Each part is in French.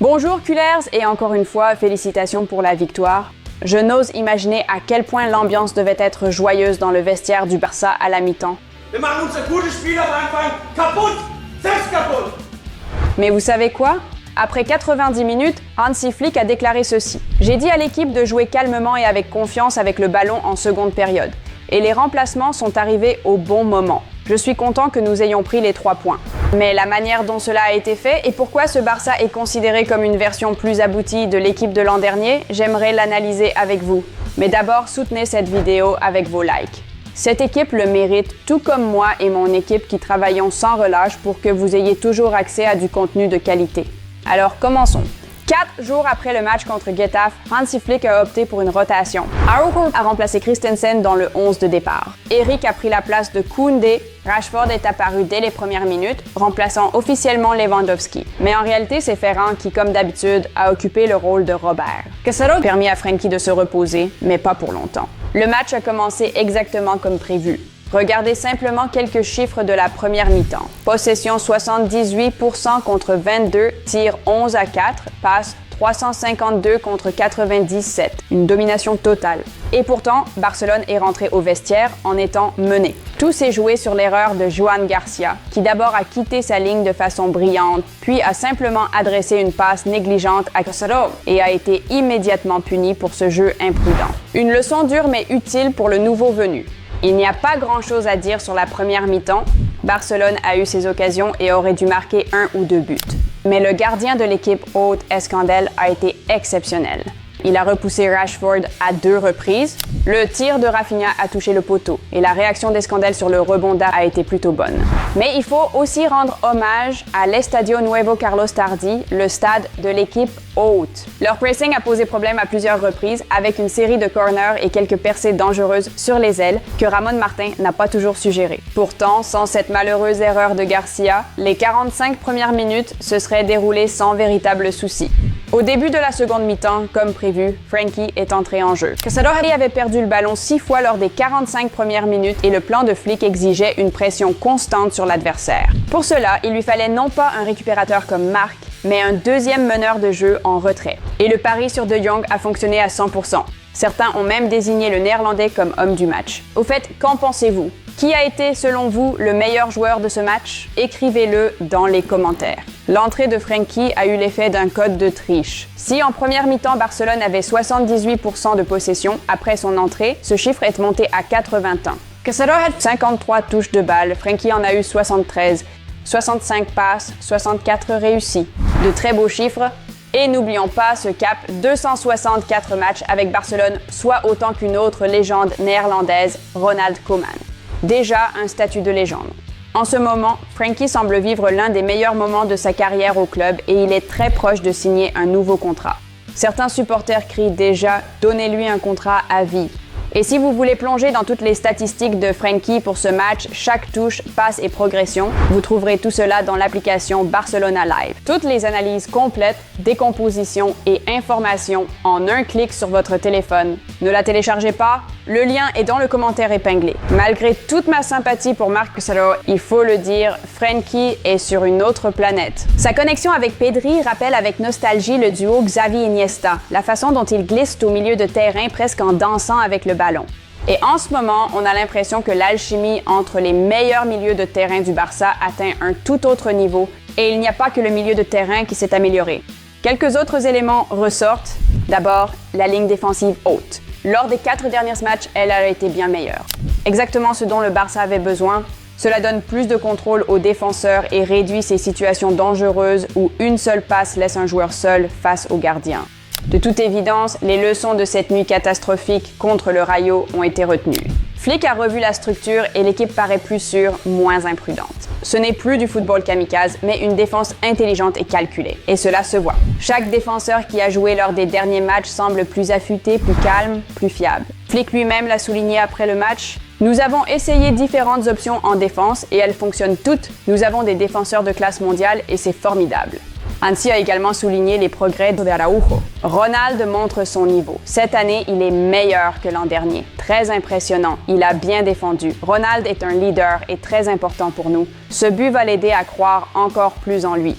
Bonjour Cullers et encore une fois, félicitations pour la victoire. Je n'ose imaginer à quel point l'ambiance devait être joyeuse dans le vestiaire du Barça à la mi-temps. Wir machen unser gutes Spiel am Anfang kaputt! Selbst kaputt! Mais vous savez quoi? Après 90 minutes, Hansi Flick a déclaré ceci. J'ai dit à l'équipe de jouer calmement et avec confiance avec le ballon en seconde période. Et les remplacements sont arrivés au bon moment. Je suis content que nous ayons pris les 3 points. Mais la manière dont cela a été fait et pourquoi ce Barça est considéré comme une version plus aboutie de l'équipe de l'an dernier, j'aimerais l'analyser avec vous. Mais d'abord, soutenez cette vidéo avec vos likes. Cette équipe le mérite, tout comme moi et mon équipe qui travaillons sans relâche pour que vous ayez toujours accès à du contenu de qualité. Alors commençons. 4 jours après le match contre Getafe, Hansi Flick a opté pour une rotation. Araujo a remplacé Christensen dans le 11 de départ. Eric a pris la place de Koundé. Rashford est apparu dès les premières minutes, remplaçant officiellement Lewandowski. Mais en réalité, c'est Ferran qui, comme d'habitude, a occupé le rôle de Robert. Cassaro a permis à Frenkie de se reposer, mais pas pour longtemps. Le match a commencé exactement comme prévu. Regardez simplement quelques chiffres de la première mi-temps. Possession 78% contre 22, tir 11 à 4, passe 352 contre 97. Une domination totale. Et pourtant, Barcelone est rentré au vestiaire en étant mené. Tout s'est joué sur l'erreur de Joan Garcia, qui d'abord a quitté sa ligne de façon brillante, puis a simplement adressé une passe négligente à Cassaro et a été immédiatement puni pour ce jeu imprudent. Une leçon dure mais utile pour le nouveau venu. Il n'y a pas grand-chose à dire sur la première mi-temps. Barcelone a eu ses occasions et aurait dû marquer 1 ou 2 buts. Mais le gardien de l'équipe hôte, Escandel, a été exceptionnel. Il a repoussé Rashford à 2 reprises. Le tir de Rafinha a touché le poteau et la réaction d'Escandel sur le rebond a été plutôt bonne. Mais il faut aussi rendre hommage à l'Estadio Nuevo Carlos Tardy, le stade de l'équipe hôte. Leur pressing a posé problème à plusieurs reprises avec une série de corners et quelques percées dangereuses sur les ailes que Ramon Martin n'a pas toujours su gérer. Pourtant, sans cette malheureuse erreur de Garcia, les 45 premières minutes se seraient déroulées sans véritable souci. Au début de la seconde mi-temps, comme prévu, Frenkie est entré en jeu. Cassaro avait perdu le ballon 6 fois lors des 45 premières minutes et le plan de Flick exigeait une pression constante sur l'adversaire. Pour cela, il lui fallait non pas un récupérateur comme Marc, mais un deuxième meneur de jeu en retrait. Et le pari sur De Jong a fonctionné à 100%. Certains ont même désigné le Néerlandais comme homme du match. Au fait, qu'en pensez-vous? Qui a été, selon vous, le meilleur joueur de ce match? Écrivez-le dans les commentaires. L'entrée de Frenkie a eu l'effet d'un code de triche. Si en première mi-temps, Barcelone avait 78% de possession, après son entrée, ce chiffre est monté à 80 ans. Cassaro a 53 touches de balle, Frenkie en a eu 73, 65 passes, 64 réussies. De très beaux chiffres. Et n'oublions pas ce cap 264 matchs avec Barcelone, soit autant qu'une autre légende néerlandaise, Ronald Koeman. Déjà un statut de légende. En ce moment, Frenkie semble vivre l'un des meilleurs moments de sa carrière au club et il est très proche de signer un nouveau contrat. Certains supporters crient déjà « Donnez-lui un contrat à vie ». Et si vous voulez plonger dans toutes les statistiques de Frenkie pour ce match, chaque touche, passe et progression, vous trouverez tout cela dans l'application Barcelona Live. Toutes les analyses complètes, décompositions et informations en un clic sur votre téléphone. Ne la téléchargez pas? Le lien est dans le commentaire épinglé. Malgré toute ma sympathie pour Marc Cassaro, il faut le dire, Frenkie est sur une autre planète. Sa connexion avec Pedri rappelle avec nostalgie le duo Xavi-Iniesta, la façon dont ils glissent au milieu de terrain presque en dansant avec le ballon. Et en ce moment, on a l'impression que l'alchimie entre les meilleurs milieux de terrain du Barça atteint un tout autre niveau et il n'y a pas que le milieu de terrain qui s'est amélioré. Quelques autres éléments ressortent. D'abord, la ligne défensive haute. Lors des 4 derniers matchs, elle a été bien meilleure. Exactement ce dont le Barça avait besoin. Cela donne plus de contrôle aux défenseurs et réduit ces situations dangereuses où une seule passe laisse un joueur seul face au gardien. De toute évidence, les leçons de cette nuit catastrophique contre le Rayo ont été retenues. Flick a revu la structure et l'équipe paraît plus sûre, moins imprudente. Ce n'est plus du football kamikaze, mais une défense intelligente et calculée. Et cela se voit. Chaque défenseur qui a joué lors des derniers matchs semble plus affûté, plus calme, plus fiable. Flick lui-même l'a souligné après le match. Nous avons essayé différentes options en défense et elles fonctionnent toutes. Nous avons des défenseurs de classe mondiale et c'est formidable. Hansi a également souligné les progrès d'Araujo. Ronald montre son niveau. Cette année, il est meilleur que l'an dernier. Très impressionnant. Il a bien défendu. Ronald est un leader et très important pour nous. Ce but va l'aider à croire encore plus en lui.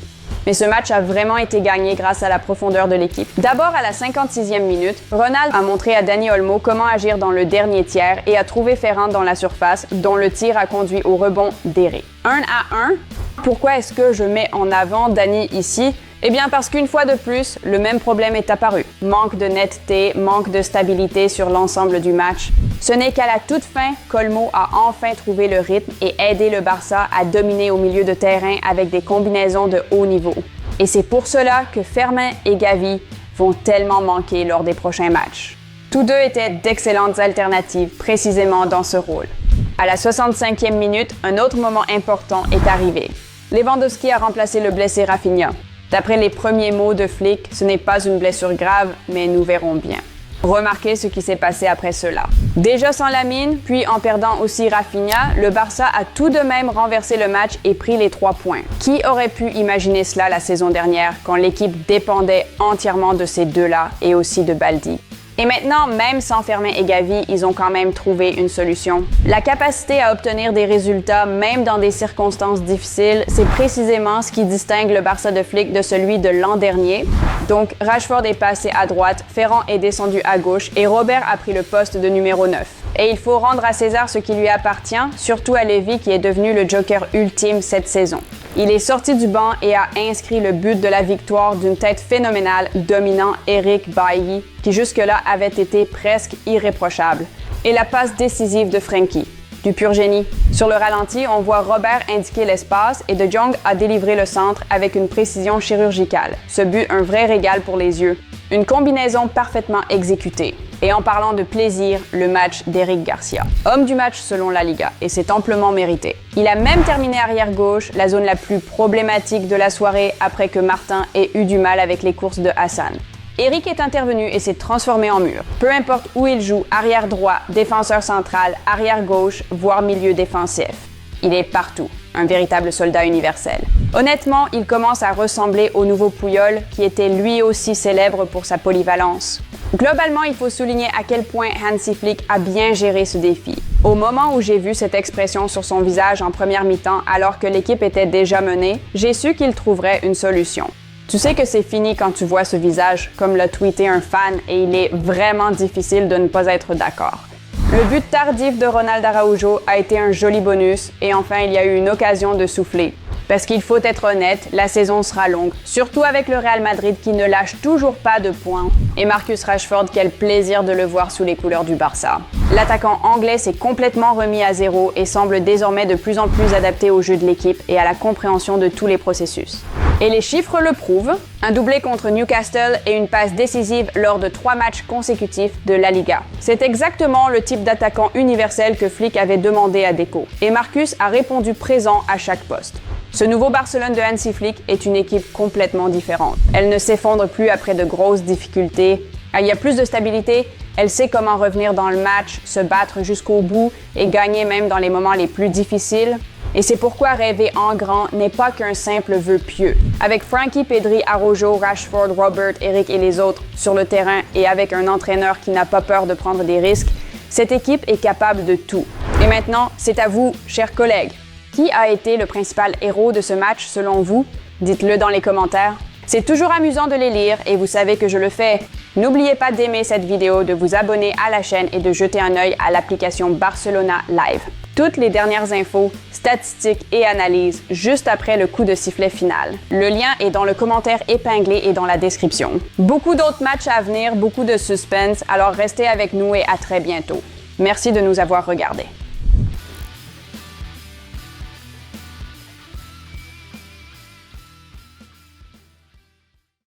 Mais ce match a vraiment été gagné grâce à la profondeur de l'équipe. D'abord, à la 56e minute, Ronald a montré à Dani Olmo comment agir dans le dernier tiers et a trouvé Ferrand dans la surface, dont le tir a conduit au rebond d'Éric. 1-1. Pourquoi est-ce que je mets en avant Dani ici? Eh bien parce qu'une fois de plus, le même problème est apparu. Manque de netteté, manque de stabilité sur l'ensemble du match. Ce n'est qu'à la toute fin qu'Olmo a enfin trouvé le rythme et aidé le Barça à dominer au milieu de terrain avec des combinaisons de haut niveau. Et c'est pour cela que Fermin et Gavi vont tellement manquer lors des prochains matchs. Tous deux étaient d'excellentes alternatives précisément dans ce rôle. À la 65e minute, un autre moment important est arrivé. Lewandowski a remplacé le blessé Rafinha. D'après les premiers mots de Flick, ce n'est pas une blessure grave, mais nous verrons bien. Remarquez ce qui s'est passé après cela. Déjà sans Lamine, puis en perdant aussi Rafinha, le Barça a tout de même renversé le match et pris les 3 points. Qui aurait pu imaginer cela la saison dernière, quand l'équipe dépendait entièrement de ces deux-là et aussi de Baldi? Et maintenant, même sans Fermin et Gavi, ils ont quand même trouvé une solution. La capacité à obtenir des résultats, même dans des circonstances difficiles, c'est précisément ce qui distingue le Barça de Flick de celui de l'an dernier. Donc, Rashford est passé à droite, Ferrand est descendu à gauche et Robert a pris le poste de numéro 9. Et il faut rendre à César ce qui lui appartient, surtout à Lévy qui est devenu le joker ultime cette saison. Il est sorti du banc et a inscrit le but de la victoire d'une tête phénoménale, dominant Eric Bailly, qui jusque-là avait été presque irréprochable, et la passe décisive de Frenkie. Du pur génie. Sur le ralenti, on voit Robert indiquer l'espace et De Jong a délivré le centre avec une précision chirurgicale. Ce but, un vrai régal pour les yeux. Une combinaison parfaitement exécutée. Et en parlant de plaisir, le match d'Éric Garcia. Homme du match selon la Liga, et c'est amplement mérité. Il a même terminé arrière gauche, la zone la plus problématique de la soirée après que Martin ait eu du mal avec les courses de Hassan. Eric est intervenu et s'est transformé en mur. Peu importe où il joue, arrière droit, défenseur central, arrière gauche, voire milieu défensif. Il est partout, un véritable soldat universel. Honnêtement, il commence à ressembler au nouveau Puyol, qui était lui aussi célèbre pour sa polyvalence. Globalement, il faut souligner à quel point Hansi Flick a bien géré ce défi. Au moment où j'ai vu cette expression sur son visage en première mi-temps, alors que l'équipe était déjà menée, j'ai su qu'il trouverait une solution. Tu sais que c'est fini quand tu vois ce visage, comme l'a tweeté un fan, et il est vraiment difficile de ne pas être d'accord. Le but tardif de Ronald Araujo a été un joli bonus, et enfin il y a eu une occasion de souffler. Parce qu'il faut être honnête, la saison sera longue, surtout avec le Real Madrid qui ne lâche toujours pas de points. Et Marcus Rashford, quel plaisir de le voir sous les couleurs du Barça. L'attaquant anglais s'est complètement remis à zéro et semble désormais de plus en plus adapté au jeu de l'équipe et à la compréhension de tous les processus. Et les chiffres le prouvent, un doublé contre Newcastle et une passe décisive lors de 3 matchs consécutifs de la Liga. C'est exactement le type d'attaquant universel que Flick avait demandé à Deco. Et Marcus a répondu présent à chaque poste. Ce nouveau Barcelone de Hansi Flick est une équipe complètement différente. Elle ne s'effondre plus après de grosses difficultés. Il y a plus de stabilité, elle sait comment revenir dans le match, se battre jusqu'au bout et gagner même dans les moments les plus difficiles. Et c'est pourquoi rêver en grand n'est pas qu'un simple vœu pieux. Avec Frankie, Pedri, Araujo, Rashford, Robert, Eric et les autres sur le terrain et avec un entraîneur qui n'a pas peur de prendre des risques, cette équipe est capable de tout. Et maintenant, c'est à vous, chers collègues. Qui a été le principal héros de ce match selon vous? Dites-le dans les commentaires. C'est toujours amusant de les lire et vous savez que je le fais. N'oubliez pas d'aimer cette vidéo, de vous abonner à la chaîne et de jeter un œil à l'application Barcelona Live. Toutes les dernières infos, statistiques et analyses juste après le coup de sifflet final. Le lien est dans le commentaire épinglé et dans la description. Beaucoup d'autres matchs à venir, beaucoup de suspense, alors restez avec nous et à très bientôt. Merci de nous avoir regardés.